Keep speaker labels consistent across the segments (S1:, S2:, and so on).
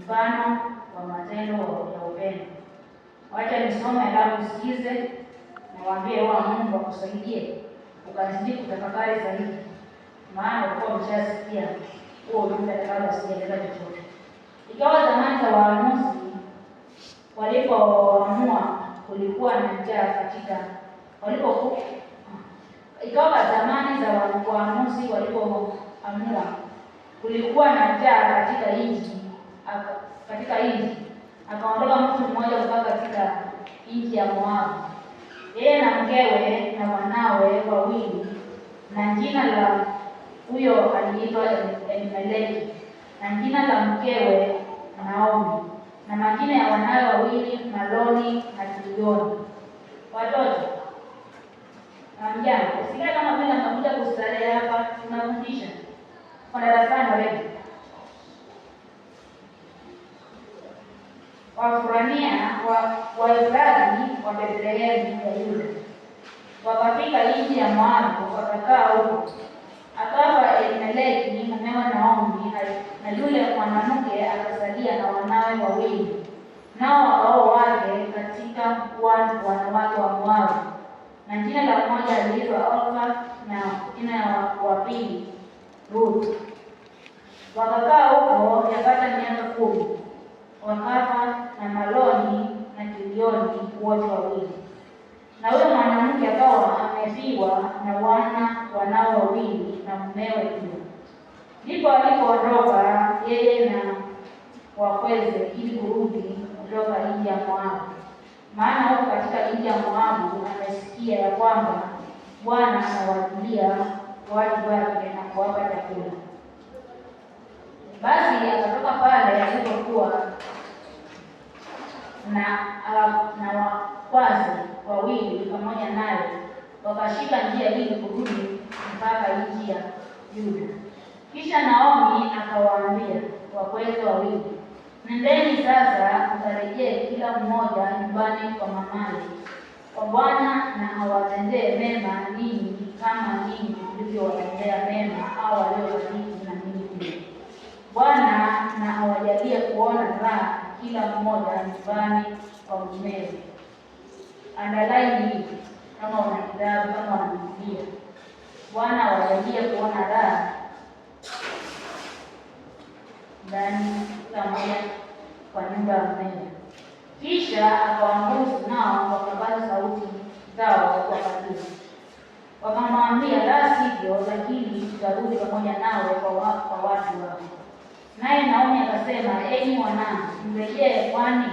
S1: mfano wa matendo ya upendo. Wacha nisome alafu usikize na waambie wa Mungu akusaidie ukazidi kutafakari zaidi, maana ulikuwa umeshasikia huo ujumbe kabla sijaeleza chochote. Ikawa zamani za waamuzi walipoamua, kulikuwa na njaa katika ikawa zamani za waamuzi walipoamua, kulikuwa na njaa katika nchi. Akaondoka mtu mmoja kutoka katika nchi ya Moabu, yeye na mkewe na wanawe wawili, na jina la huyo aliitwa Elimeleki, na jina la mkewe Naomi, na majina ya wanawe wawili Maloni na Kilioni. Watoto amjambo, usikie kama vile mnakuja kustarehe hapa, tunafundisha kwa darasani wewe. Wafurania Waefrathi wa Bethlehemu ya Yuda wakafika nchi ya Moabu, wakakaa huko. Akafa Elimeleki mumewe Naomi, na yule mwanamke akasalia na wanawe wawili, nao wakaoa wake katika wanawake wa Moabu, na jina la mmoja aliitwa Orfa na jina wa pili Ruth. Wakakaa huko yapata miaka 10, wakafa na Maloni na Kilioni wote wawili. Na huyo mwanamke akawa amefiwa na wanao wawili na mumewe pia. Ndipo alipoondoka yeye na wakweze ili kurudi kutoka nchi ya Moabu, maana huko katika nchi ya Moabu amesikia ya kwamba Bwana anawajilia watu wake na kuwapa chakula. Basi akatoka pale alipokuwa na wakwazi wawili pamoja naye, wakashika njia ili kurudi mpaka nchi ya Yuda. Kisha Naomi akawaambia wakweze wawili, nendeni sasa mkarejee kila mmoja nyumbani kwa mamaye, kwa Bwana na awatendee mema ninyi kama ninyi mlivyowatendea mema hao waliofariki na ninyi pia. Bwana na awajalie kuona raha kila mmoja nyumbani kwa mumewe. Andalaini hii kama una kitabu, kama una Biblia. Bwana awajalie kuona raha ndani kila mmoja kwa nyumba ya mumewe. Kisha akawaamuru nao wakapaza sauti zao kwa kadiri, wakamwambia, la sivyo lakini tutarudi pamoja nawe kwa watu wako. Naye Naomi akasema, enyi wanangu, mrejee, kwani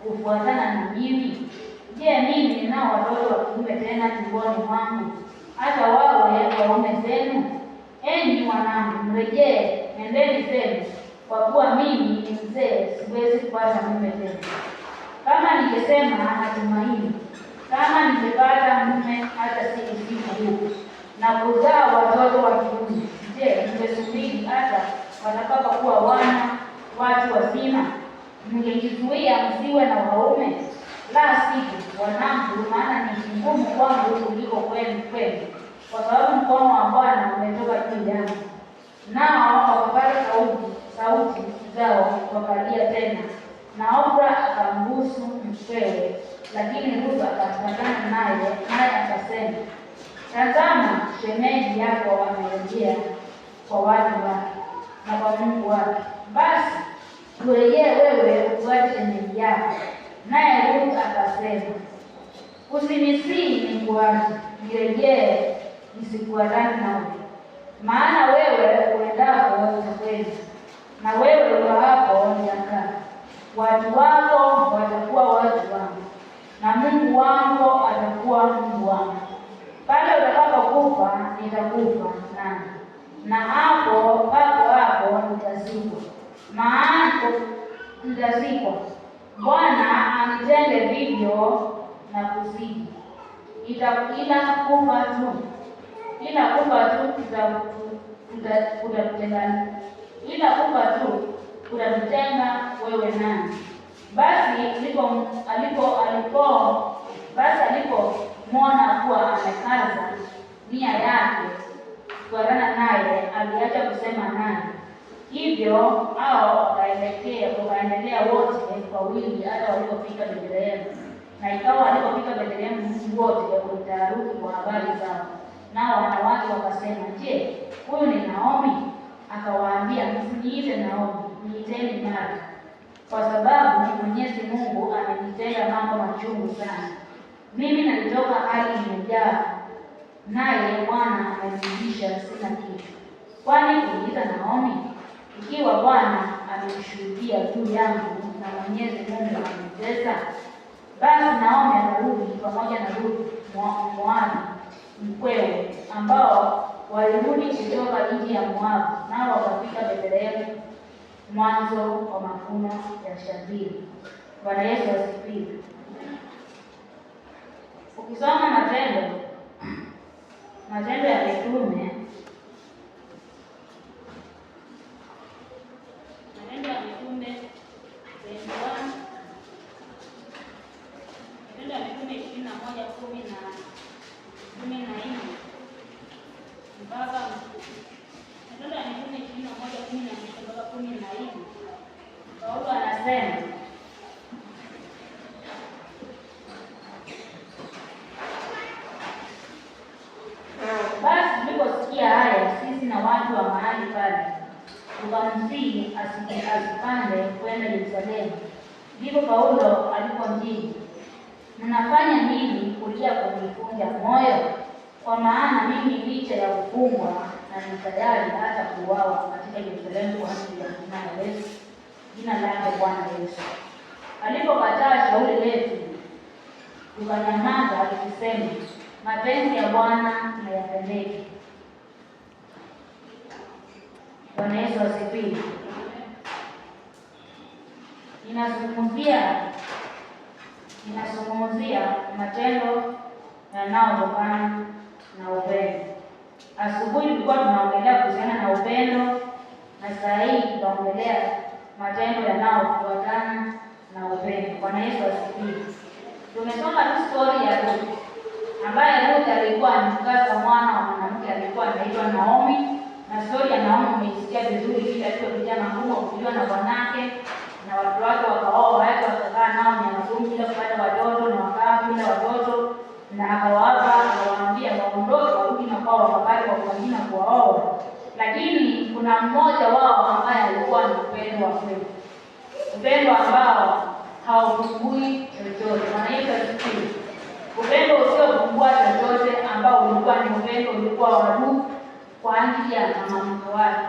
S1: kufuatana na mimi? Je, mimi ninao watoto wa kiume tena tumboni mwangu, hata wawe waume zenu? Enyi wanangu, mrejee, nendeni zenu, kwa kuwa mimi ni mzee, siwezi kupata mume tena. Kama ningesema natumaini, kama ningepata mume hata si usiku huu, na kuzaa watoto wa kiume, je, ningesubiri hata watakapokuwa watu wazima? Mngejizuia msiwe na waume? La sivyo wanangu, maana ni ngumu kwangu kuliko kwenu, kwa sababu mkono wa Bwana umetoka juu yangu. Nao wakapaza sauti zao wakalia tena, na Orfa akambusu mkwewe, lakini Ruth akafuatana naye akasema, tazama, shemeji yako amerejea kwa watu wake na kwa Mungu wake. Basi turejee wewe ufuate shemeji yako. Naye Ruth akasema, usinisii nikuache, nirejee nisikuachane nawe. Maana wewe uendapo utakwenda, na wewe ukaapo nitakaa. Watu wako watakuwa watu wangu, na Mungu wako atakuwa Mungu wangu. Pale utakapokufa nitakufa nami, na hapo nitazikwa. Maana nitazikwa. Bwana anitende vivyo na kuzidi. Ila kufa tu utatutenga wewe nani. Basi alipomwona kuwa amekaza nia yake kufuatana naye, aliacha kusema naye. Hivyo hao wakaenda waliendelea wote wawili hata walipofika Bethlehemu. Na ikawa walipofika Bethlehemu, mji wote ulitaharuki kwa habari zao. Nao wanawake wakasema, je, huyu ni Naomi? Akawaambia, msiniite Naomi, niiteni Mara, kwa sababu Mwenyezi Mungu amenitenda mambo machungu sana. Mimi nalitoka hali nimejaa, naye Bwana amenirudisha sina kitu. Kwani kuniita Naomi, ikiwa Bwana amenishuhudia juu yangu na Mwenyezi Mungu amenitesa? Basi Naomi akarudi pamoja na Ruthu Mmoabu mkwewe, ambao walirudi kutoka nchi ya Moabu, nao wakafika Bethlehemu mwanzo wa mavuno ya shayiri. Bwana Yesu asifiwe. Ukisoma Matendo ya Mitume, Matendo ya Mitume 21, Matendo ya Mitume 21:14 mpaka Matendo ya Mitume 21:14 mpaka 14, Paulo anasema, basi tuliposikia haya, sisi na watu wa mahali pale tukamsihi asipande kwenda Yerusalemu. Ndipo Paulo alipomjibu, mnafanya nini kulia kunivunja moyo? Kwa maana mimi licha ya kufungwa na ni tayari hata kuuawa katika Yerusalemu kwa ajili ya jina lake Bwana Yesu. Alipokataa shauri letu, tukanyamaza tukisema, mapenzi ya Bwana na yapendeke. Bwana Yesu asifiwe. Ninazungumzia matendo yanayotokana na upendo. Asubuhi tulikuwa tunaongelea kuhusiana na upendo, na saa hii tutaongelea matendo yanayofuatana na upendo. Bwana Yesu asifiwe. Tumesoma tu story ya Ruth, ambaye Ruth alikuwa ni mkasa mwana wa mwanamke alikuwa anaitwa Naomi, na story ya Naomi umeisikia vizuri, kila kitu kijana mkubwa kujua na bwanake na watu wake wakaoa, watu wakakaa nao ni magumu bila kupata watoto, na wakaa bila watoto, na akawaambia waondoke warudi na kwao wakapata kwa wengine kuwaoa. Lakini kuna mmoja wao ambaye alikuwa na upendo wa kweli, upendo ambao haupungui chochote. Bwana Yesu asifiwe. Upendo usiopungua chochote, ambao ulikuwa ni upendo ulikuwa wa Ruth kwa ajili ya mama mkwe wake.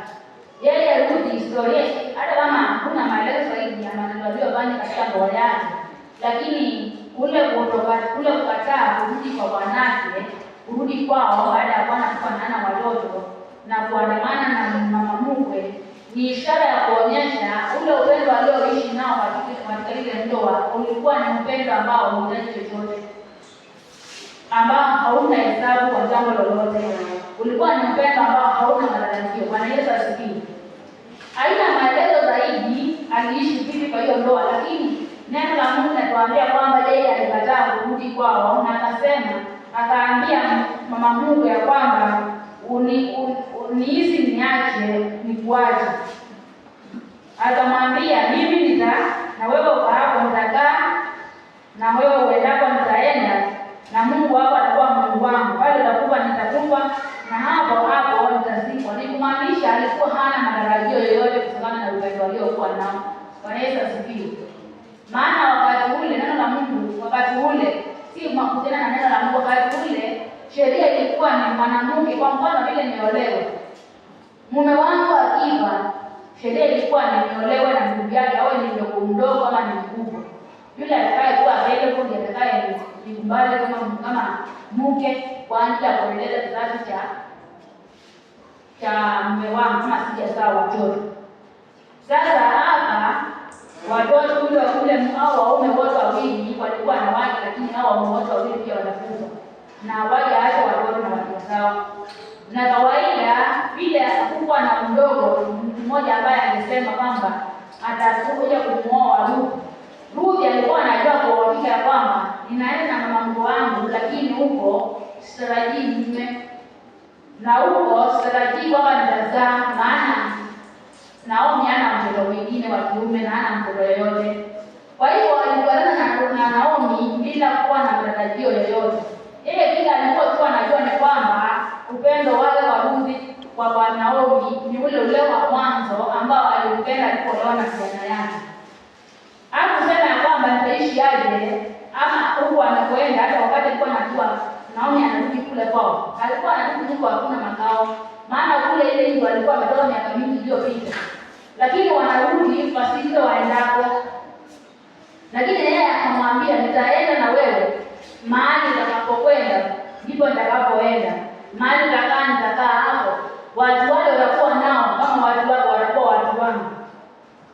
S1: Yeye Ruth, historia hata kama hakuna maelezo zaidi ya maneno aliyofanya katika ndoa yake, lakini kule kukataa kurudi kwa bwanake, kurudi kwao baada ya bwana kuwa hana watoto na kuandamana na mama mkwe, ni ishara ya kuonyesha ule upendo alioishi nao katika ile ndoa ulikuwa ni upendo ambao hauhitaji chochote, ambao hauna hesabu kwa jambo lolote. Ulikuwa ni upendo ambao hauna matarajio. Bwana Yesu asifiwe. Haina maelezo zaidi aliishi vipi kwa hiyo ndoa, lakini neno la Mungu linatuambia kwamba yeye alikataa kurudi kwao, na akasema, akaambia mama mkwe ya kwamba uniishi niache nikuache. Akamwambia, mimi na wewe ukahapo nitakaa, na wewe uendako nitaenda, na Mungu wako atakuwa Mungu wangu, pale utakufa nitakufa, na hapo nitazikwa. Ni kumaanisha alikuwa hana matarajio yoyote kutokana na upendo aliokuwa nao. Bwana Yesu asifiwe. Maana wakati ule neno la Mungu, wakati ule si makutana na neno la Mungu, wakati ule sheria ilikuwa ni mwanamke, kwa mfano vile nimeolewa, mume wangu akifa, sheria ilikuwa niolewe na ndugu yake, awe ni mdogo ama ni mkubwa. Yule atakayekuwa available ndiye atakayekubali kama mke kwa ajili ya kuendeleza kizazi cha mume wangu kama sijazaa watoto. Sasa hapa watoto ule hao waume wote wawili walikuwa na wake, lakini hao waume wote wawili pia wanakufa na waje hata watoto na watoto zao. Na kawaida vile hakuwa na mdogo mmoja ambaye alisema kwamba atakuja kumuoa Ruth. Ruth alikuwa anajua kwa hakika ya kwamba ninaenda na mama mkwe wangu, lakini huko sitarajii mume, na huko sitarajii kwamba nitazaa, maana Naomi hana mtoto mwingine. mwingine wa kiume na hana mtoto yoyote. Kwa hiyo alikutana na Naomi bila kuwa na matarajio yoyote. Yeye kile alikuwa tu anajua ni kwamba upendo wake wa Ruth kwa Naomi ni ule wa mwanzo ambao alimpenda alipoona kijana yake. Hakusema ya kwamba nitaishi aje ama huko anakoenda. Hata wakati alikuwa anajua Naomi anarudi kule kwao, alikuwa anarudi huko hakuna makao, maana kule ile ndio alikuwa ametoka miaka mingi iliyopita. Lakini wanarudi pasije waendako. Lakini yeye akamwambia, nitaenda na wewe, mahali utakapokwenda ndipo nitakapoenda, mahali utakaa nitakaa hapo, watu wale watakuwa nao kama watu wako watakuwa watu wangu,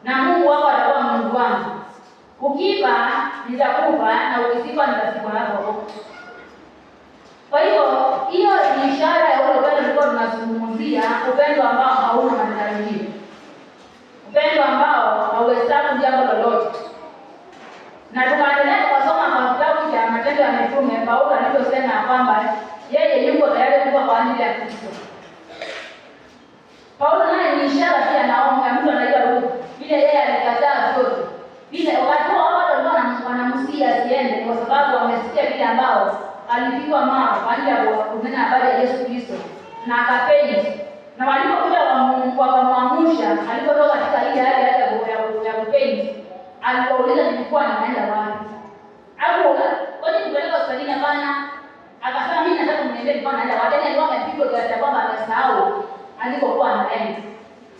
S1: na Mungu wako atakuwa Mungu wangu. Ukifa nitakufa na ukisifa nitasifa hapo. Kwa hiyo ni ishara ya ule upendo tulikuwa tunazungumzia, upendo ambao hauna matarajio, upendo ambao hauhesabu jambo lolote. Na tukaendelea kusoma kwa kitabu cha Matendo ya Mitume, Paulo aliposema kwamba yeye yuko tayari kufa kwa ajili ya Kristo. Paulo naye ni ishara pia Naomi ya mtu anaitwa Ruth. Vile yeye alikataa vyote. Vile wakati wao walikuwa wanamsia asiende kwa sababu wamesikia vile ambao alipigwa mawe kwa ajili ya kunena habari ya Yesu Kristo na akapeni. Na walipokuja wakamwamsha, alipotoka katika ile hali ya kupeni, alipouliza nilikuwa naenda wapi? Hapo ngoja tupeleke hospitalini hapana. Akasema mimi nataka mniambie nilikuwa naenda wapi. Alikuwa amepigwa kiasi kwamba amesahau alikokuwa anaenda.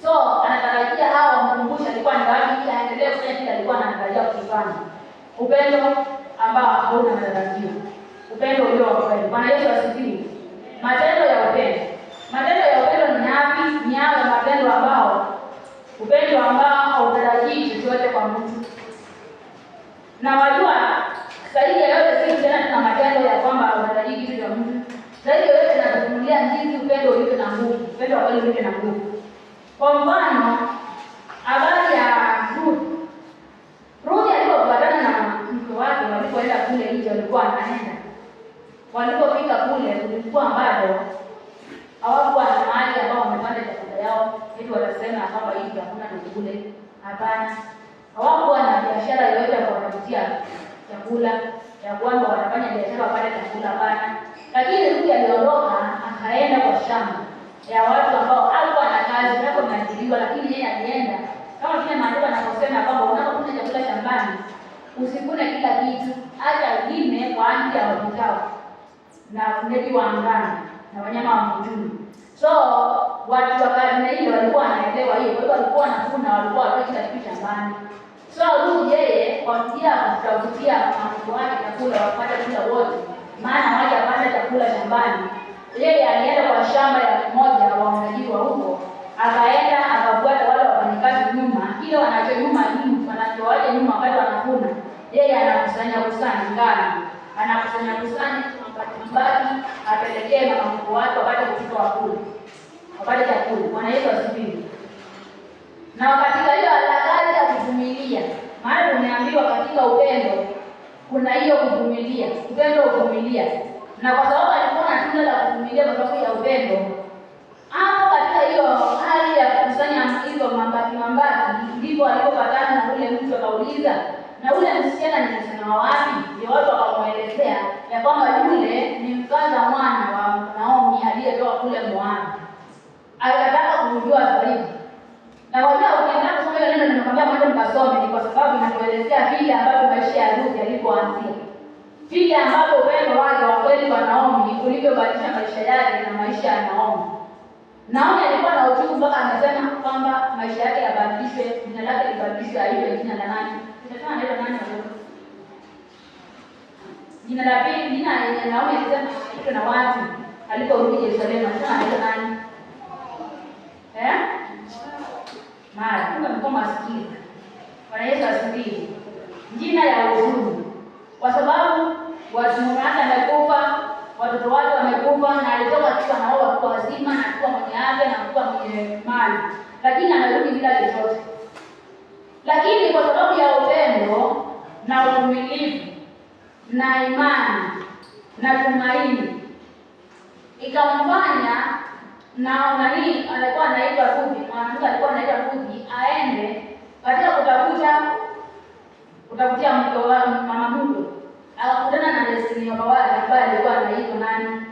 S1: So anatarajia hao wamkumbushe alikuwa ni wapi ili aendelee kufanya kile alikuwa anatarajia kufanya. Upendo ambao hauna matarajio. Upendo ulio wa kweli. Bwana Yesu asifiwe. Matendo ya upendo. Matendo ya upendo ni yapi? Ni yale matendo ambao upendo ambao hautarajii chochote kwa mtu. Na wajua zaidi ya yote sisi tena tuna matendo ya kwamba unatarajii kitu cha mtu. Zaidi ya yote tunazungumzia jinsi upendo ulivyo na nguvu. Upendo wa kweli ulivyo na nguvu. Kwa mfano, habari ya Ruth alipopatana na mke wake walipoenda kule nje walikuwa anaenda. Walipofika kule kulikuwa bado hawakuwa na mahali ambao wamepanda chakula yao, ili wanasema kwamba hivi hakuna chakula. Hapana. Hawakuwa na biashara yoyote ya kuwapatia chakula, ya kwamba wanafanya biashara wapate chakula, hapana. Lakini Ruth aliondoka akaenda kwa shamba ya watu ambao alikuwa na kazi yako imeajiriwa, lakini yeye alienda. Kama vile maandiko yanasema kwamba unapokula chakula shambani, usikune kila kitu, hata lime kwa ajili ya wanyama na ndege wa angani na wanyama wa mwituni. So watu wa kazi ile walikuwa wanaelewa hiyo, kwa hiyo walikuwa wanavuna, walikuwa wakila kitu shambani. So Ruth yeye kwa njia ya kutafutia mambo yake chakula wapate kula wote, maana hawajapanda chakula shambani. Yeye alienda kwa shamba ya mmoja wa wanajiwa huko, akaenda akafuata wale wafanyakazi nyuma, kile wanachonyuma wanachoaje nyuma wakati wanavuna, yeye anakusanya ngano, anakusanya mbaki apelekee mama mkuu wake wapate kupika wakule, wapate chakula. Bwana Yesu asifiwe. Na katika hiyo harakati ya kuvumilia, maana tumeambiwa katika upendo kuna hiyo kuvumilia, upendo uvumilia. Na kwa sababu alikuwa na tunda la kuvumilia kwa sababu ya upendo, hapo katika hiyo hali ya kukusanya hizo mabaki, ndipo alipopatana na ule mtu akauliza, na ule msichana ni msichana wapi? Ndio watu wakamwelezea ya kwamba yule ni mkaza mwana wa Naomi aliyetoka kule Moabu. Akataka kujua zaidi. Na wajua ukienda kusoma ile neno nimekwambia mwende mkasome, ni kwa sababu inatuelezea vile ambavyo maisha ya Ruth yalipoanzia. Vile ambavyo upendo wake wa kweli kwa Naomi ulivyobadilisha maisha yake na maisha ya Naomi. Naomi alikuwa na uchungu mpaka amesema kwamba maisha yake yabadilishwe, jina lake libadilishwe aiwe jina la nani? Tunasema anaitwa nani hapo? Jina la pili, jina la Naomi alisema anaitwa na watu aliporudi Yerusalemu, anasema anaitwa nani? Mara, kumbe mko maskini. Bwana Yesu asifiwe. Jina ya huzuni. Kwa sababu watu wake amekufa, watoto wake wamekufa, na alitoka akiwa na wao watu wazima na akiwa mwenye afya na akiwa mwenye mali. Lakini amerudi bila chochote. Lakini kwa sababu ya upendo na uvumilivu na imani na tumaini, ikamfanya na alikuwa anaitwa Ruth, mwanamke alikuwa anaitwa Ruth, aende Katika kutafutia mke wa mama mkwe, akakutana na Destiny Obawale ambaye alikuwa anaitwa nani?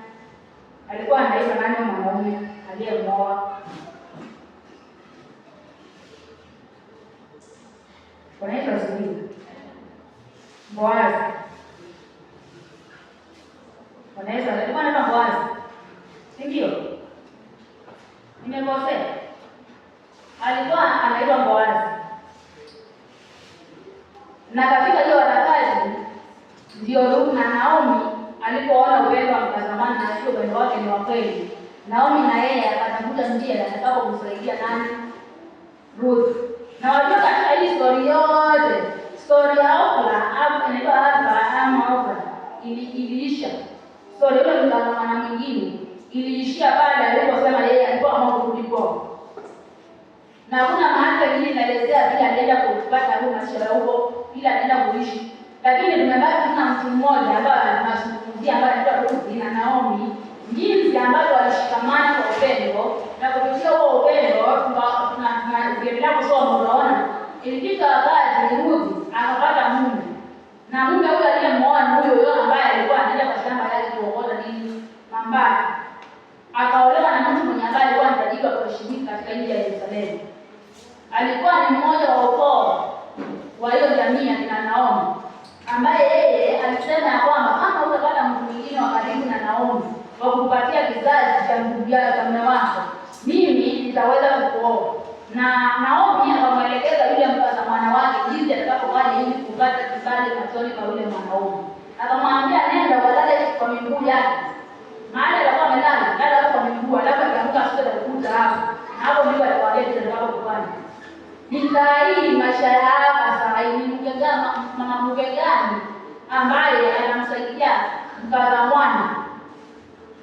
S1: Alikuwa anaitwa nani mwanaume aliyemwoa? Wanaitwa Zuhura. Boazi. Wanaitwa alikuwa anaitwa Boazi. Si ndio? Nimekosea. Alikuwa anaitwa Boazi. Na katika hiyo harakati ndio Ruth na Naomi alipoona upendo wa mtazamani na sio upendo wake ni wa kweli. Naomi na yeye akatafuta njia atakapo kumsaidia nani? Ruth. Na wajua katika hii story yote, story ya Oprah hapo inaitwa Oprah iliisha. Story ile ni kama mwingine iliishia pale aliposema yeye alikuwa ameamua kurudi kwao. Na kuna mahali pengine inaelezea pia alienda kupata huko mashara huko bila anaenda kuishi. Lakini tumebaki na mtu mmoja ambaye anazungumzia ambaye anaitwa Ruth na Naomi, jinsi ambavyo walishikamana kwa upendo na kupitia huo upendo tunaendelea kusoma unaona ilifika wakati Ruth akapata mume. Na mume huyo aliyemwoa ni huyo ambaye alikuwa anaenda kwa shamba yake kuokota nini? Mambari. Akaolewa na mtu mwenye ambaye alikuwa anatajika kuheshimika katika nchi ya Yerusalemu. Alikuwa ni mmoja wa ukoo wa hiyo jamii ya kina Naomi, ambaye yeye alisema kwamba kama utapata mtu mwingine wa karibu na Naomi wa kupatia kizazi cha ndugu yako mume wako, mimi nitaweza kukuoa. Na Naomi akamwelekeza yule mwana wake jinsi atakapofanya ili kupata kibali machoni kwa yule mwanaume. Akamwambia nenda ukalale kwa miguu yake. Maana alikuwa amelala, lala kwa miguu, alafu akiamka asije kukuta hapo. Hapo ndipo atakwambia kitakachofanya. Ni sahihi maisha yako sahihi ni mama mke gani ambaye anamsaidia mkaza mwana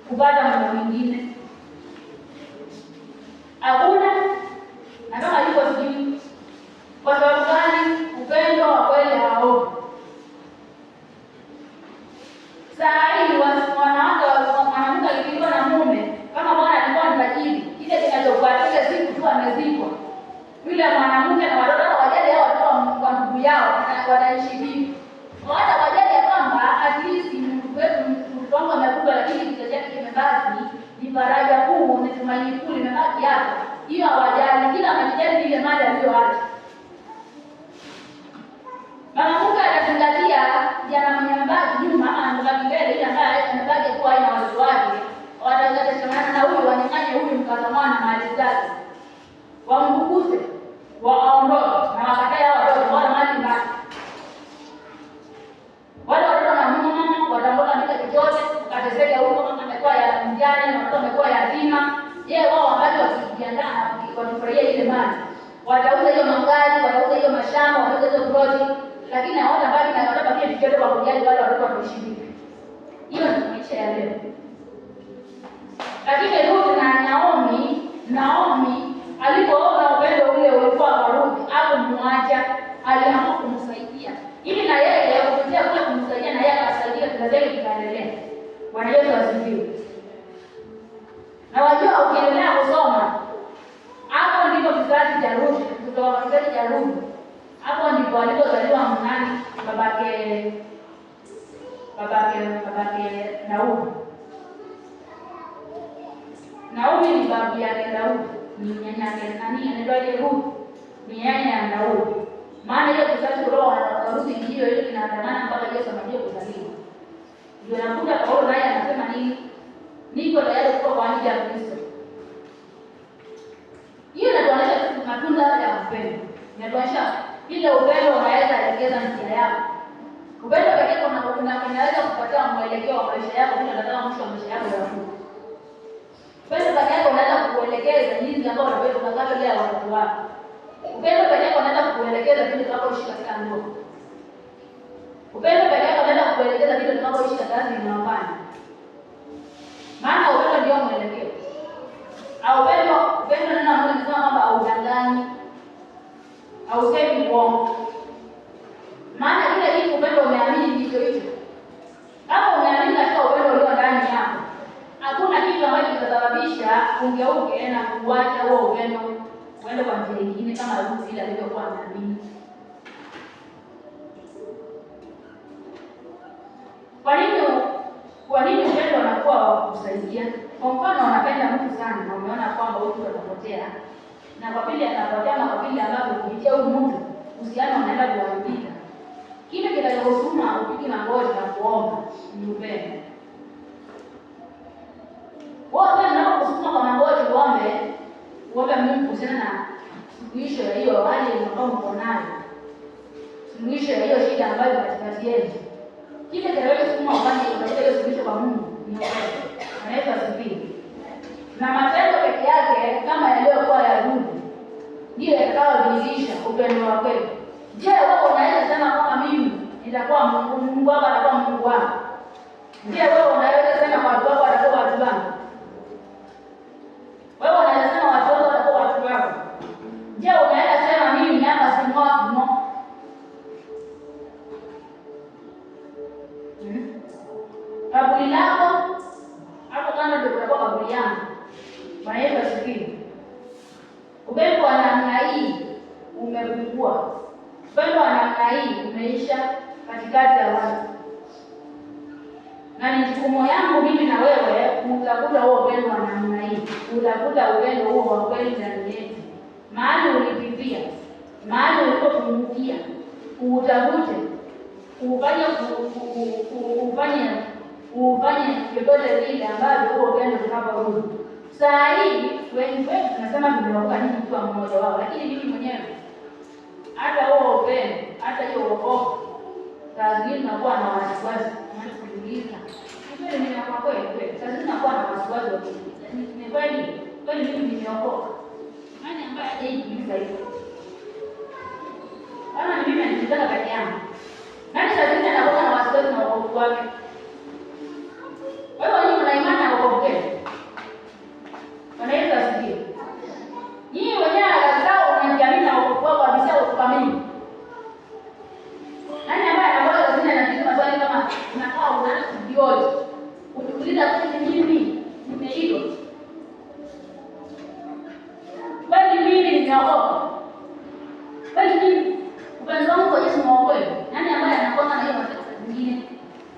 S1: kupata mume mwingine? Hakuna. Na kama yuko sijui kwa sababu gani upendo wa kweli hao. Sahihi wanawake mwanamke alikuwa na mume kama bwana alikuwa ni tajiri, kile kinachofuatia siku tu amezikwa. Yule mwanamke na watoto wajali hao watoto wa ndugu yao wanaishi vipi? Hata wajali kwamba at least mtu wangu amekufa lakini kichwa chake kimebaki, ni faraja kuu, ni tumaini kuu limebaki hapa. Hiyo hawajali, kila anajali ile mali aliyoacha. Mwanamke anazingatia jana mwenye mbaki nyuma ama anabaki mbele ile ambaye anabaki kuwa ina watoto wake. Wataanza shamana na huyu wanyang'anye huyu mkazamana mali zake. Wambukuze, waondoke na wakatae hao watoto wala mali mbaki. Wale watoto na mama wataondoka bila chochote, ukateseka huko kama amekuwa ya mjane na watoto wamekuwa yatima. Je, wao ambao wakijiandaa wakifurahia ile mali, watauza hiyo magari, watauza hiyo mashamba, watauza hiyo ploti, lakini hawatabaki na watoto pia vichoto kwa kujali wale watoto wanaishi vipi. Hiyo ni maisha ya leo. Lakini Ruth na Naomi alipoona upendo ule ulikuwa kwa Ruth, hakumwacha, aliamua kumsaidia. Ili na yeye kupitia kule kumsaidia na yeye akasaidia kizazi chake kikaendelea. Bwana Yesu asifiwe. Na wajua ukiendelea kusoma, hapo ndipo kizazi cha Ruth, kutoka kizazi cha Ruth. Hapo ndipo alipozaliwa nani? Babake Naomi. Naomi ni babu yake Daudi, ni nyanya yake nani? Anaitwa Ruth. Ni nyanya ya Daudi. Maana ile kizazi roho wa Ruth ndio ile inaandamana mpaka Yesu anakuja kuzaliwa. Ndio anakuja Paulo naye anasema nini? Niko tayari kufa kwa ajili ya Kristo. Hiyo inatuonyesha matunda ya upendo. Inatuonyesha ile upendo unaweza elekeza njia yako. Upendo pekee unaweza kupatia mwelekeo wa maisha yako bila hata mwisho wa maisha yako ya Mungu. Upendo pekee unaweza kukuelekeza jinsi ambavyo unaweza kutakavyo watoto wako. Upendo pekee unaweza kukuelekeza vile utakapoishi katika ndoa. Upendo pekee unaweza kukuelekeza vile utakapoishi katika kazi unayofanya. Maana upendo ndio mwelekeo. Au upendo neno ambalo linasema kwamba haudanganyi, hausemi uongo. Maana ile kitu upendo umeamini ndicho hicho. Kama umeamini katika upendo ulio ndani yako, hakuna kitu ambacho kitasababisha ungeuke na kuacha huo upendo uende kwa njia nyingine kama Ruth ile alivyokuwa anaamini. Kwa nini upendo unakuwa wa kusaidia? Kwa mfano wanapenda mtu sana na umeona kwamba huyu atapotea. Na kwa vile anapotea na kwa vile ambavyo kupitia huyu mtu uhusiano unaenda kuharibika. Kile kinachosukuma upige magoti na kuomba ni upendo. Wewe unaposukuma kwa magoti uombe Mungu kuhusiana na suluhisho ya hiyo hali ambayo uko nayo. Suluhisho ya hiyo shida ambayo katikati yenu. Kile kinachosukuma ufanye hiyo suluhisho kwa Mungu ni upendo. Anaweza asifiwe. Na matendo peke yake kama yaliyokuwa ya Ruth ndio yatakayodhihirisha upendo wa kweli. Je, wewe unaweza sema kama mimi nitakuwa Mungu wako atakuwa Mungu wangu? Je, wewe unaweza sema watu wako watakuwa watu wangu? Wewe unaweza sema watu wako watakuwa watu wako? Je, unaweza sema mimi hapa si wako? Kaburi lako hapo kama ndio kutakuwa kaburi yangu. Bwana Yesu asifiwe. Upendo wa namna hii umepungua. Upendo wa namna hii umeisha katikati ya watu. Na ni jukumu yangu mimi na wewe kutafuta huo upendo wa namna hii. Kutafuta upendo huo wa kweli ndani yetu. Mahali ulipitia, mahali ulipopungukia, utafute, ufanye chochote kile ambavyo huo upendo utakaporudi. Saa hii wengi wetu tunasema tumeokoka nini kwa mmoja wao, lakini mimi mwenyewe hata huo upendo, hata hiyo wokovu, saa zingine nakuwa na wasiwasi, kujiuliza, kweli nimeokoka kweli? Saa zingine nakuwa na wasiwasi wa kujiuliza, ni kweli mimi nimeokoka? Nani ambaye hajajiuliza hivyo? Kama ni mimi nitaka peke yangu. Nani saa zingine anakuwa na wasiwasi na wokovu wake? Wewe una imani na wokovu wako? Wanaweza asikie. Nyinyi wenyewe lazima unajiamini na wokovu wako kabisa ukamili. Nani ambaye anakuwa lazima anajiuliza maswali kama unakaa unaanza kujioji. Unajiuliza kwa nini nimeitwa? Bali mimi nimeokoka. Bali mimi upendo wangu kwa Yesu ni kweli. Nani ambaye anakuwa na hiyo matatizo mengine?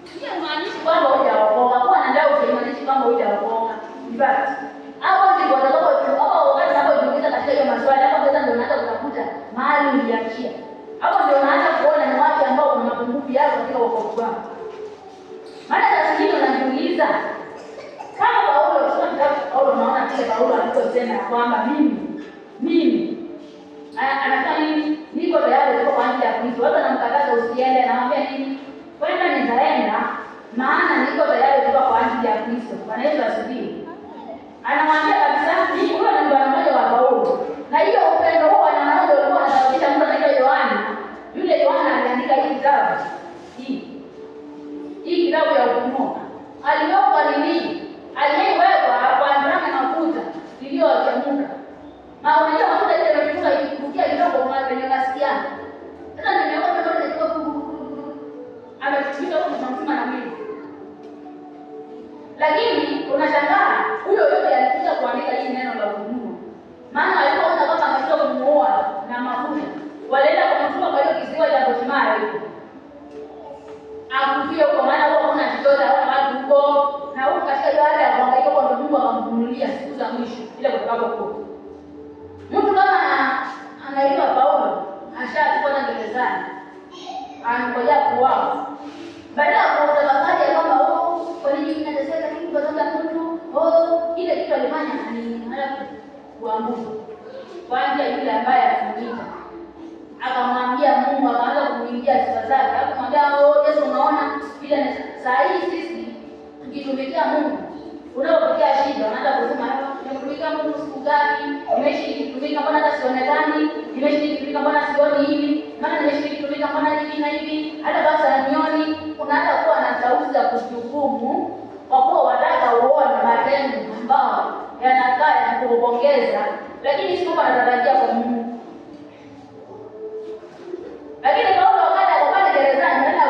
S1: Sio maanishi kwamba hujaokoka. Kwa nani ndio unaimaanishi kwamba hujaokoka? Basi hapo ndipo wakati unapojiuliza katika hiyo maswali, hapo sasa ndio unaanza kutafuta mahali uliachia. Hapo ndio unaanza kuona ni wapi ambao kuna mapungufu yako katika wokovu wako. Maana sasa hivi unajiuliza kama Paulo unaona kile Paulo aliposema kwamba mimi anasema nini? Niko tayari kwa ajili ya Kristo. Watu wanamkataza usiende, anamwambia nini? Kwenda nitaenda, maana niko tayari kwa ajili ya Kristo. Bwana Yesu asifiwe. Anamwambia kabisa mimi huyo ni bwana mmoja wa Paulo. Na hiyo upendo huo anaona ulikuwa unasababisha mtu anaitwa Yohana. Yule Yohana aliandika hii kitabu. Hii kitabu ya Ufunuo. Aliwekwa nini? Aliwekwa kwa ndani na mafuta iliyochemuka. Na unajua mafuta ile yanayochemuka ikirukia kidogo kwenye nasikiana. Sasa nimeweka kidogo na kidogo ametumika kwa mzima na mwili. Lakini unashangaa huyo yote alikuja kuandika hii neno la Ufunuo. Maana alipoona kama ametoka kumuoa na mafuta, walienda kumchukua kwa hiyo kisiwa cha Botimaya huko. Akufia huko maana huko kuna chochote au watu huko na huko katika ile hali ya kuhangaika kwa Mungu akamfunulia siku za mwisho ile kutoka huko. Mtu kama anaitwa Paulo ashachukua na gerezani. Anangoja kuuawa. Baada ya kutafakari kwamba kwa nini ninateseka kitu kwa sababu mtu ile kitu alifanya ni halafu kuamua kwa ajili yule ambaye alimuita, akamwambia Mungu, akaanza kuingia sifa zake, akamwambia Yesu, unaona vile saa hii sisi tukitumikia Mungu unapopitia shida unaanza kusema nimekutumikia Mungu siku ngapi, nimeishi kutumika mbona hata sionekani, nimeishi kutumika mbona sioni hivi, maana nimeishi kutumika mbona hivi na hivi, hata basi anioni. Unaanza kuwa na sauti za kuhukumu kwa kuwa wataka uone matendo ambao yanakaa na kuupongeza, lakini sio anatarajia kwa Mungu. Lakini Paulo wakati akapanda gerezani anaenda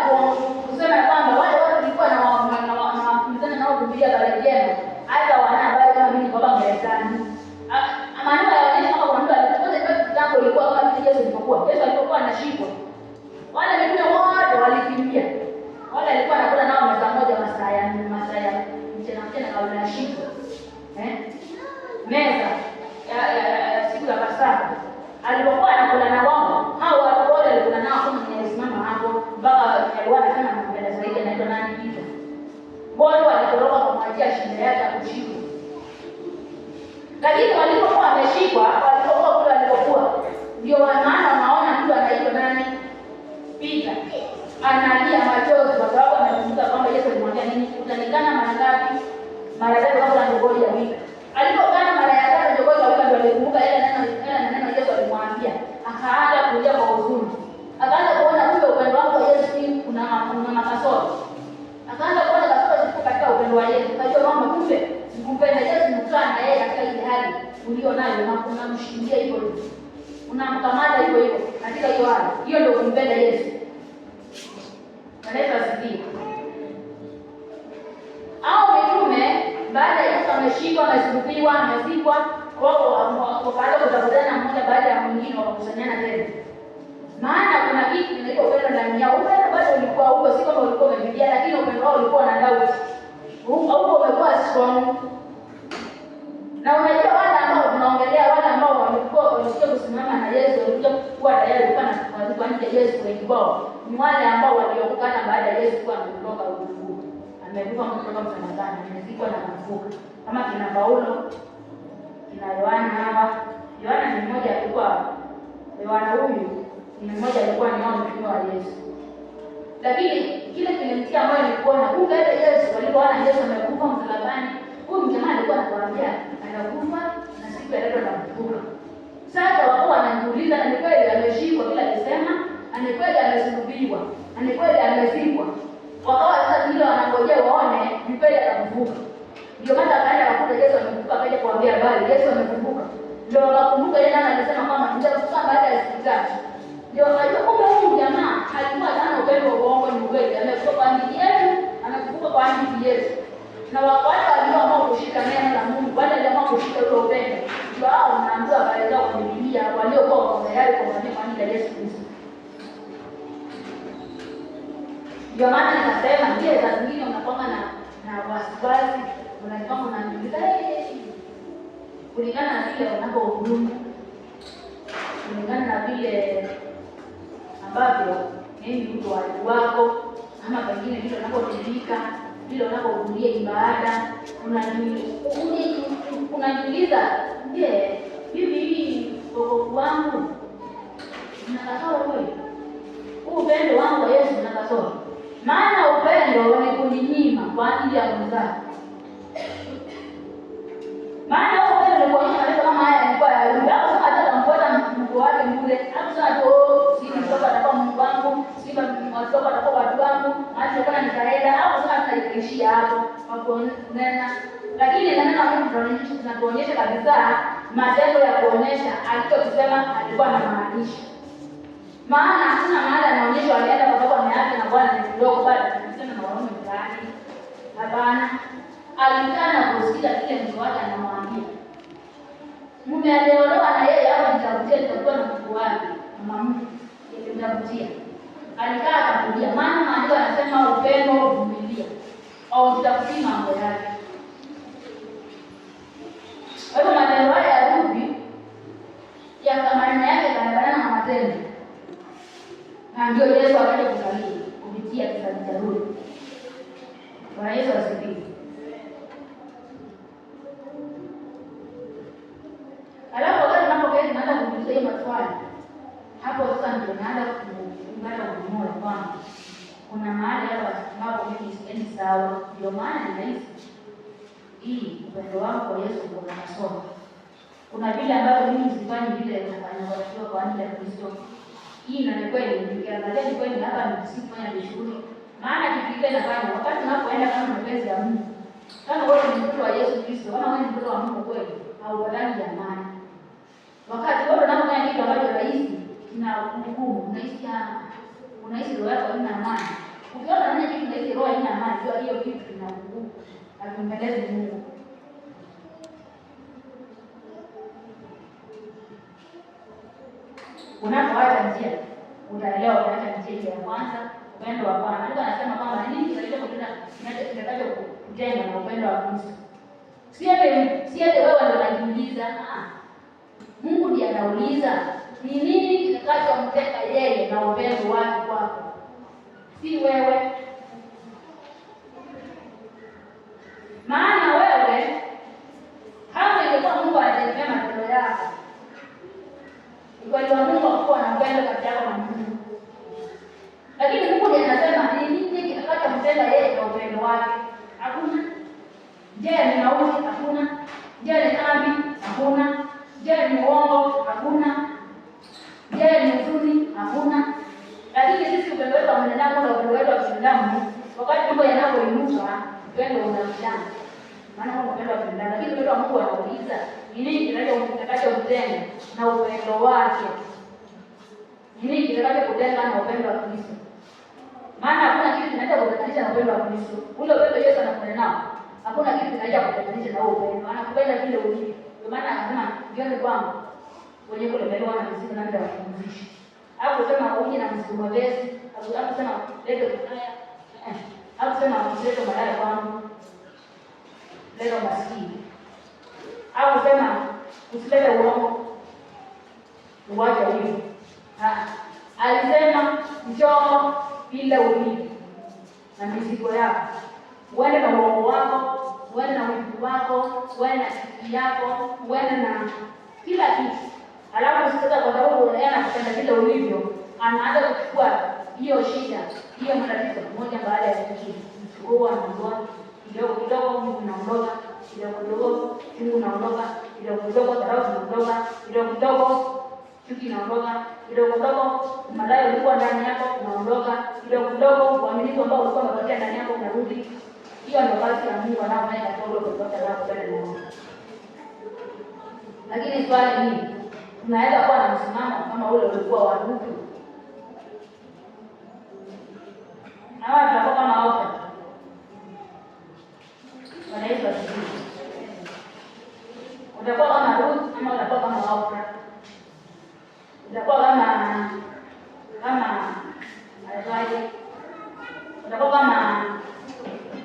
S1: kusema kwamba wale watu walikuwa na wapinzani nao kupiga habari njema, hata wana habari kama mimi kwa gerezani. Maana yanaonyesha kama kuna mtu alikuwa kufuatia shida yake ya kushikwa. Lakini walipokuwa wameshikwa, walipokuwa kule walipokuwa, ndio maana wanaona mtu anaitwa nani? Pita. Analia machozi kwa sababu anakumbuka kwamba Yesu alimwambia nini? Utanikana mara ngapi? Mara 3 kabla jogoo ya wika. Alipokana mara ya 3 jogoo ya wika ndio alikumbuka ile neno Yesu alimwambia. Akaanza kulia kwa huzuni. Akaanza kuona kumbe upendo wake wa Yesu kuna makasoro. Akaanza kuona kasoro zipo katika upendo wa Yesu. Kajua kwamba kumbe kumpenda Yesu mkaa na yeye katika ile hali ulio nayo na unamshikilia hivyo hivyo. Unamkamata hivyo hivyo katika hiyo hali. Hiyo ndio kumpenda Yesu. Kanisa asifiwe. Hao mitume baada ya Yesu ameshikwa, amesulubiwa, amezikwa, wao wakaanza kutafutana mmoja baada ya mwingine, wakakusanyana tena. Maana kuna kitu kinaitwa upendo ndani yao. Upendo bado ulikuwa huko, si kama ulikuwa umefidia, lakini upendo wao ulikuwa na doubt. Huko umekuwa strong. Na unajua wale ambao tunaongelea, wale ambao walikuwa kusimama na Yesu, walikuwa kuwa tayari kwa nje ya Yesu wengi wao, ni wale ambao waliokoka baada ya Yesu kuwa ametoka ulimwenguni. Amekufa kutoka msalabani, amezikwa na kufufuka. Kama kina Paulo, kina Yohana hawa. Yohana ni mmoja alikuwa, Yohana huyu ni mmoja alikuwa ni mtume wa Yesu. Lakini kile kilimtia moyo ni kuona kumbe Yesu walipoona Yesu amekufa msalabani, huyu jamaa alikuwa anakuambia anakufa na siku ya leo atafufuka. Sasa wao wanajiuliza, ni kweli ameshikwa bila kusema, ni kweli amesulubiwa, ni kweli amezikwa. Wakawa sasa ndio wanangojea waone ni kweli atafufuka. Ndio maana akaenda akakuta Yesu amefufuka, akaja kuambia habari Yesu amefufuka. Ndio wakakumbuka ile nani alisema kwamba nitafufuka baada ya siku 3. Ndio wakajua kumbe huyu jamaa alikuwa sana upendo wa uongo, ni kweli amekufa kwa ajili yetu, amefufuka kwa ajili yetu. Na wale walioamua kushika neno la Mungu, wale walioamua kushika ule upendo, ndio hao wanaambiwa habari zao kwa Biblia, waliokuwa tayari kwa ajili ya Yesu Kristo. Ndio maana nikasema ndiye za zingine unakwama na wasiwasi, unakwama unajiuliza kulingana na vile unapohudumu, kulingana na vile ambavyo mimi mtu wako, ama pengine vile unapotumika, vile unapohudhuria ibada, unajiuliza je, hivi wokovu wangu una kasoro kweli? Upendo wangu wa Yesu una kasoro? Maana upendo ni kujinyima kwa ajili ya mwenzako. Maana upendo ni kuonyesha maneno kama haya yalikuwa ya Mungu. Hapo sasa atamfuata Mungu wake mbele. Hapo sasa sisi mtoka atakuwa Mungu wangu, sisi watoka atakuwa watu wangu, hata kama nikaenda hapo sasa tunaishia hapo hapo nena. Lakini neno la Mungu tunatuonyesha kabisa matendo ya kuonyesha alichosema alikuwa anamaanisha. Maana hakuna mahali anaonyesha walienda kwa sababu ameacha na Bwana ni kidogo bado tunasema na wanaume fulani. Hapana. Alikana kusikia kile mtu wake anamwambia. Mume aliolewa na yeye hapo nitakutia nitakuwa na mtu wake. Mama mtu nitakutia. Alikaa akakulia. Maana maandiko yanasema upendo uvumilia. Au tutakutii mambo yake. Kwa hiyo matendo haya ya Ruthi ya maneno yake yanafanana na matendo. Na ndio Yesu akaja kusalia kupitia kizazi cha Ruthi. Bwana Yesu asifiwe. Alafu wakati tunapoketi tunaanza kuuliza hiyo maswali. Hapo sasa ndio naanza kuungana mmoja kwangu. Kuna mahali hapa ambapo mimi siendi sawa. Ndio maana ninahisi hii upendo wangu kwa Yesu kuna masomo. Kuna vile ambavyo mimi sifanyi vile nafanya kwa ajili ya Kristo. Hii na ni kweli nikiangalia ni kweli hapa nisifanya vizuri. Maana kitu kile nafanya wakati unapoenda kama mapenzi ya Mungu. Kama wewe ni mtoto wa Yesu Kristo, kama wewe ni mtoto wa Mungu kweli, haupatani jamani. Wakati wewe unapofanya kitu ambacho rahisi na hukumu, unahisi roho yako haina amani. Ukiona unafanya kitu rahisi roho haina amani, jua hiyo kitu kina hukumu. Hakimpendezi Mungu. Unapoacha njia, utaelewa unaacha njia ya kwanza, upendo wa Bwana. Mungu anasema kwamba nini kinataka kujenga na upendo wa Kristo. Si ati wewe ndio unajiuliza, Mungu ndiye anauliza, ni nini kitakachomteka yeye na upendo wake kwako? Si wewe. Maana wewe kama ingekuwa Mungu anategemea matendo yako, kwa Mungu akuwa na upendo kati yako na Mungu. Lakini Mungu ndiye anasema ni nini kitakachomtenda yeye kwa upendo wake? Hakuna. Je, ni mauti? Hakuna. Je, ni dhambi? Hakuna. Je, ni uongo? Hakuna. Je, ni huzuni? Hakuna. Lakini sisi upendo wetu wa mwanadamu na upendo wetu wa binadamu, wakati mambo yanapoinuka, upendo unamshana. Maana Mungu upendo wa binadamu, lakini upendo wa Mungu anauliza, ni nini kitakachomtenda na upendo wake? Ni nini kitakachokutenga na upendo wa Kristo? Maana hakuna kitu kinaweza kutenganisha na upendo wa Kristo. Ule upendo Yesu anakupenda nao, hakuna kitu kinaweza kutenganisha na upendo. Anakupenda vile ulivyo. Kwa maana anasema jioni kwangu wenye kulemewa na mizigo na ndio kupumzisha. Hapo kusema uje na mzigo mwepesi, hapo kusema leo haya. Hapo kusema mzigo malaya kwangu. Leo maskini. Hapo kusema usilete uongo. Uwaje hivyo. Alisema njoo bila ulivyo na mizigo yako. Uende na uongo wako, uende na wivu wako, uende na chuki yako, uende na kila kitu. Alafu sasa kwa sababu yeye anakupenda vile ulivyo, anaanza kuchukua hiyo shida, hiyo matatizo moja baada ya nyingine. Mchukua anaondoa kidogo kidogo, Mungu anaondoka kidogo kidogo, Mungu anaondoka kidogo kidogo, dharau anaondoka kidogo kidogo, chuki inaondoka kidogo kidogo, madai ulikuwa ndani yako unaondoka kidogo kidogo, uaminifu ambao ulikuwa umepotea ndani yako unarudi. Hiyo ndio kazi ya Mungu anayofanya katika ule kupata roho kwenda na Mungu. Lakini swali ni tunaweza kuwa na msimamo kama ule ulikuwa wa Lutu? Na watu wako kama wote. Wanaweza kusikia. Utakuwa kama Lutu ama utakuwa kama Oprah? Utakuwa kama aje? Utakuwa kama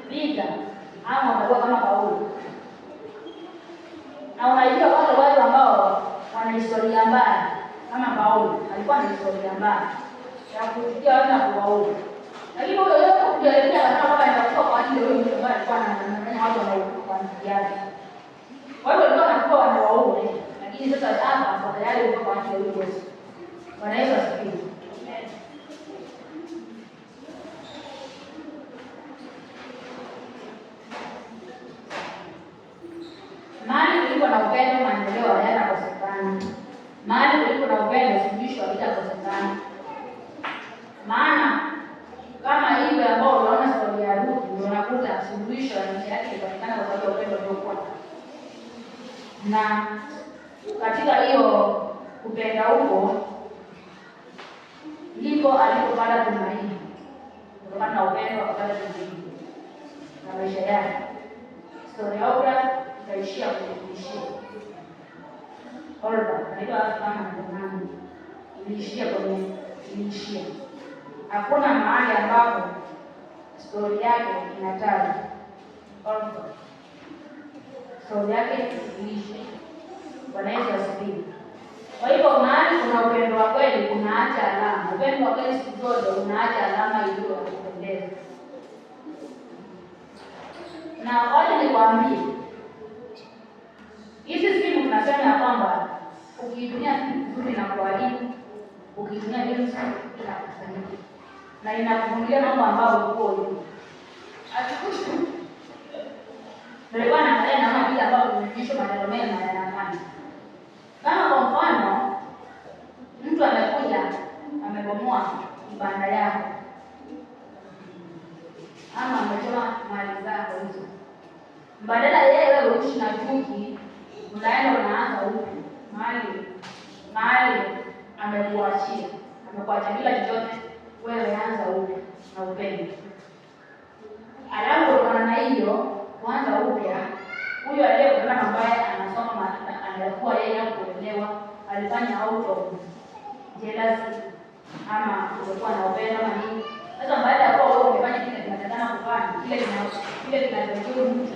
S1: Peter ama utakuwa kama Paulo? Na unajua wale ambao wana historia mbaya kama Paulo, alikuwa na historia mbaya ya kufikia watu na kuwaua. Lakini huyo yote kujaribia kama anakuwa kwa ajili ya huyo mtu ambaye alikuwa anafanya watu wanaokufa mtiaji. Wao walikuwa wanakuwa wanawaua, lakini sasa hapa kwa tayari kwa ajili ya huyo Yesu. Wanaweza kusikia. Mahali kuliko na upendo maendeleo hayatakosekana. Mahali kuliko na upendo suluhisho halitakosekana. Maana kama ile ambao unaona story ya Ruth, unakuta suluhisho la maisha yake inapatikana kwa sababu ya upendo uliokuwa. Na katika hiyo kupenda huko ndipo alipopata tumaini. Kutokana na upendo akapata tumaini na maisha yake. Story ya Oprah ikaishia kuishia. Oprah anaitwa kama mwanamke. Iliishia. Hakuna mahali ambapo story yake inatajwa. Oprah. Story yake iliishia. Wanaweza asifiwe. Kwa hivyo mahali kuna upendo wa kweli unaacha alama. Upendo wa kweli siku zote unaacha alama iliyo kupendeza. Na wacha nikwambie, hizi simu tunasema ya kwamba ukitumia vizuri na kuharibu, ukitumia vizuri inakusaidia. Na inakufungulia mambo ambayo uko hivi. Atukufu. Nilikuwa naangalia na vile ambavyo tunafundishwa maneno mema yanafanya. Kama kwa mfano, mtu amekuja amebomoa kibanda yako ama amechoma mali zako hizo, badala yeye wewe uishi na chuki, unaenda unaanza upya mahali amekuachia bila chochote, wewe anza upya na upendo. Alafu kutokana na hiyo kuanza upya, huyo aliyekutana mabaya anasoma anakuwa yeye kuelewa alifanya out of jealousy ama kulikuwa na upendo ama nini. Sasa baada ya kuwa wewe umefanya kile kinatakana kufanya, kile kinachojua mtu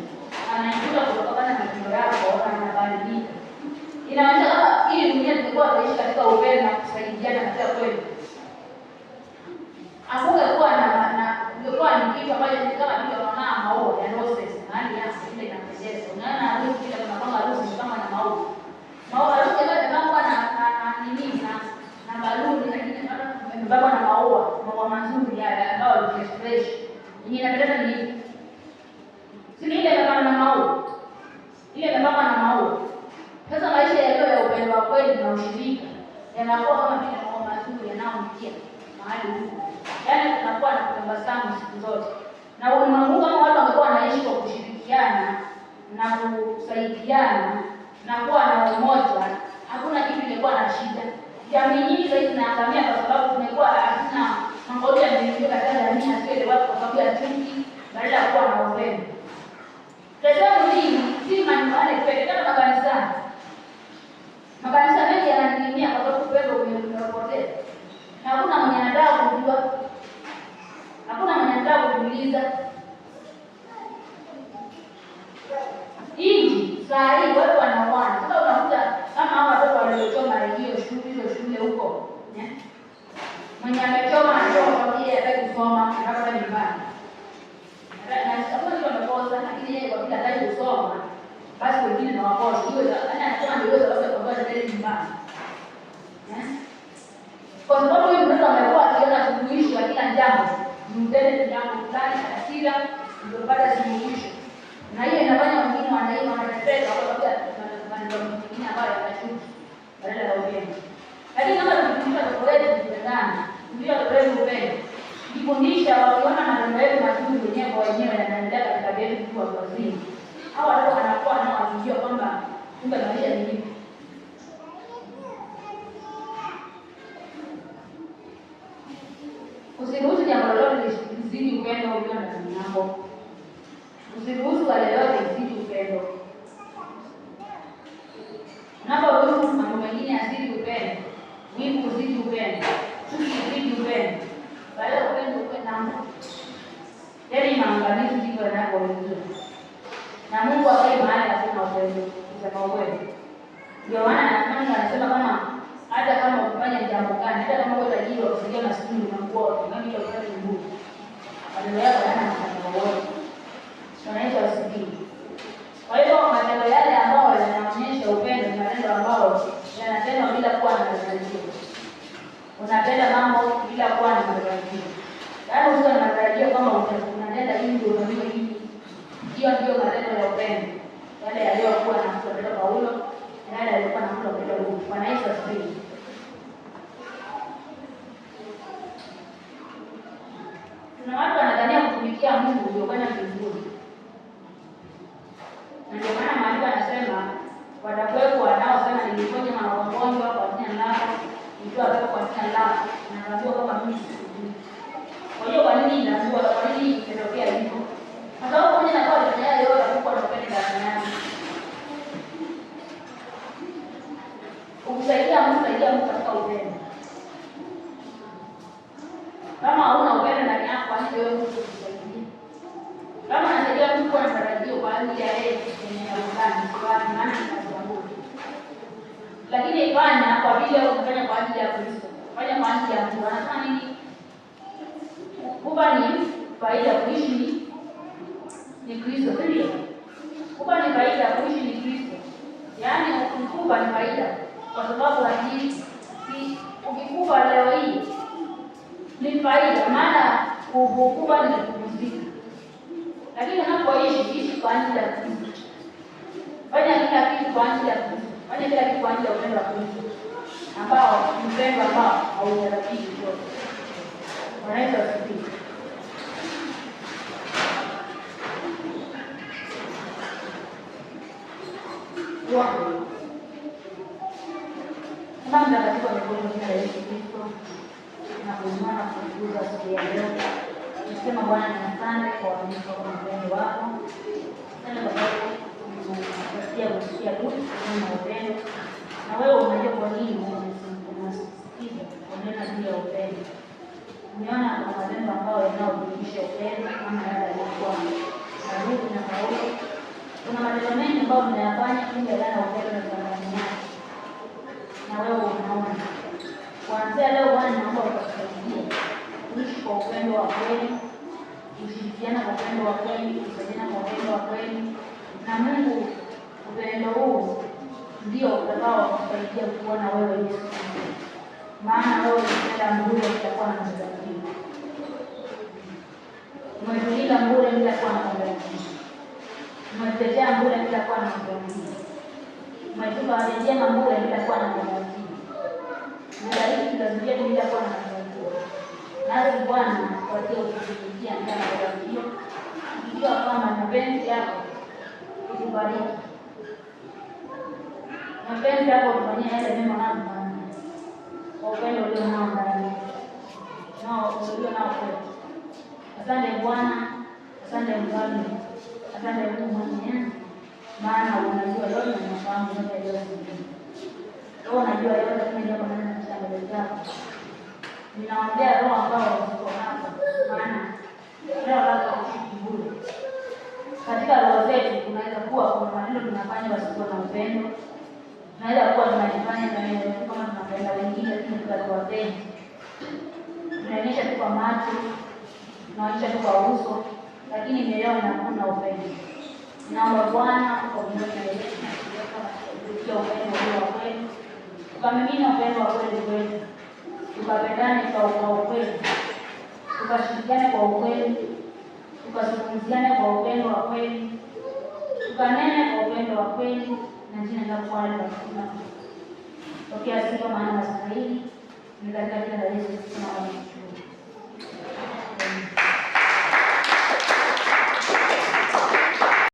S1: anaingia kutokana na matendo yako na anabadilika. Inaonyesha kama ili dunia tulikuwa tunaishi katika upendo na kusaidiana katika kweli. Hakungekuwa na ni kitu ambacho ni kama vile wanaona maua ya roses mahali hapa ile maua mazuri yale ambayo ni fresh. Yenye inapendeza ni si ile kama na maua. Ile kama na maua. Sasa maisha yaliyo ya upendo wa kweli na ushirika yanakuwa kama vile maua mazuri yanayonukia mahali huko. Yaani tunakuwa na kutabasamu siku zote. Na ulimwengu kama watu wamekuwa wanaishi kwa kushirikiana na kusaidiana na kuwa na umoja, hakuna kitu kilikuwa na shida. Jamii nyingi sasa zinaangamia kwa sababu tumekuwa hatuna mambo ya mengi katika jamii na sio watu kwa sababu ya chuki badala ya kuwa na upendo. Tazama hii si maana pekee kama kanisa. Makanisa mengi yanatimia kwa sababu upendo umepotea. Na hakuna mwenye anataka kujua. Hakuna mwenye anataka kuuliza. Hii saa hii watu wanaoana. Sasa unakuta kama hao watoto waliochoma redio shule huko, mwenye amechoma anatoka yeye hataki kusoma, anataka nyumbani. Na sababu ndio amekosa, lakini yeye kwa vile hataki kusoma, basi wengine na wakosa. Hiyo anasema ndio sababu kwa sababu ndio nyumbani. Kwa sababu huyu mtoto amekuwa akiona suluhisho ya kila jambo, mtende jambo fulani hasira ndio kupata suluhisho. Na hiyo inafanya wengine wanateseka kwa sababu ya maneno mengine ambayo yanashuka badala ya upendo. Lakini kama tukifundisha watoto wetu kupendana, ndio watoto wetu upendo. Tukifundisha wakiona maneno yetu mazuri wenyewe kwa wenyewe yanaendelea katika jamii kwa wazima. Hao watoto wanakuwa nao wakijua kwamba kumbe maisha ni hivi. Usiruhusu jambo lolote lisizidi upendo ulio ndani yako. Usiruhusu wale wote lisizidi upendo. Unaporuhusu mambo mengine yazidi upendo, wivu uzidi upendo, chuki uzidi upendo, baada ya upendo Mungu. Yaani maangamizi ndivyo yanavyoingia. Na Mungu akae mahali hakuna upendo, kusema ukweli. Ndio maana Mungu anasema kama hata kama ukifanya jambo gani, hata kama wewe tajiri usikie maskini unakuwa kama hiyo kwa Mungu. Maneno yako yana msaada wote. Tunaita usikie. Kwa hiyo maneno yale ambayo yanaonyesha upendo ni maneno ambayo yanasema bila kuwa na matarajio. Unapenda mambo bila kuwa na matarajio. Yaani usio na matarajio kama unatenda hivi unafanya hivi. Hiyo ndio maneno ya upendo. Yale yaliyokuwa na Mtume Paulo na yale yalikuwa na Mtume Petro. Wanaisha sisi. Kuna watu wanadhania kutumikia Mungu ndio kwenda mbinguni. Na ndio maana maandiko yanasema watakuwepo wanaosema niliponya magonjwa kwa jina lako, nitoa pepo kwa jina lako, na naambiwa kama mimi sikujui. Kwa hiyo kwa nini inaambiwa, kwa nini imetokea hivyo? Kwa sababu pamoja na kwa kufanya hayo yote hapo na upendo ndani yako. Ukusaidia Mungu katika upendo. Kama hauna upendo ndani yako, hadi wewe usikusaidie. Kama unasaidia Mungu kwa matarajio kwa ajili ya yeye kwa maana tunazungumza. Lakini ifanya kwa vile unafanya kwa ajili ya Kristo. Fanya kwa ajili ya Mungu. Anasema nini? Kuba ni faida, kuishi ni Kristo, ndio. Kuba ni faida, kuishi ni Kristo. Yaani kukuba ni faida kwa sababu hakiki ukikuba leo hii ni faida, maana kukuba ni kupumzika. Lakini unapoishi ishi kwa ajili ya Kristo. Fanya kila kitu kwa ajili ya Kristo. Fanya kila kitu kwa ajili ya upendo wa Kristo. Ambao ni upendo ambao hautaratibu yote. Wanaita usikivu. Wao. Kama katika mikono ya Yesu Kristo na kuimana kukuza siku ya leo. Nasema Bwana ni asante kwa uaminifu wako na upendo wako. Asante kwa sababu unasikia na upendo. Na wewe unajua kwa nini unasikiza kunena juu ya upendo. Umeona kwa maneno ambayo yanayodumisha upendo kama yale yalikuwa na Ruth na Paulo. Kuna maneno mengi ambayo mnayafanya ili yana upendo na thamani yake. Na wewe unaona. Kuanzia leo Bwana naomba utusaidie kuishi kwa upendo wa kweli, kushirikiana kwa upendo wa kweli, kusaidiana kwa upendo wa kweli. Na Mungu, upendo huu ndio utakao kusaidia kuona wewe Yesu. Maana wewe unapenda Mungu utakuwa na msaada. Umejilinda bure bila kuwa na mambo mengine. Umejitetea bure bila kuwa na mambo mengine. Umetupa hali njema bure bila kuwa na mambo mengine. Umebariki kizazi chetu bila kuwa na mambo mengine. Nasi Bwana tupatie kutumikia ndani ya hiyo. Ukijua kwamba mapenzi yako kutubariki. Mapenzi yako kufanyia yale mema unayofanya. Kwa upendo ulio nao ndani. Nao ulio nao kwetu. Asante Bwana, asante Mfalme, asante Mungu mwenye, maana unajua yote na unafahamu yote. Roho unajua yote, lakini jambo nani katika mbele zako. Ninaombea roho ambao wako hapa, maana leo hapa bure. Katika roho zetu kunaweza kuwa kuna maneno tunafanya basikiwa na upendo. Tunaweza kuwa tunajifanya kama tunapenda wengine, lakini tunawapenda. Tunaonyesha tu kwa macho, tunaonyesha tu kwa uso, lakini mioyoni hakuna upendo. Naomba Bwana kwa mioyo yetu na kuweka upendo wa kweli. Tukamimina upendo wa kweli kwetu. Tukapendane kwa ukweli. Tukashirikiane kwa ukweli. Tukazungumziane kwa upendo wa kweli. Tukanene kwa upendo wa kweli na jina la Bwana tunasema. Tokea sifa maana wastahili. Ni katika jina la Yesu tunaomba.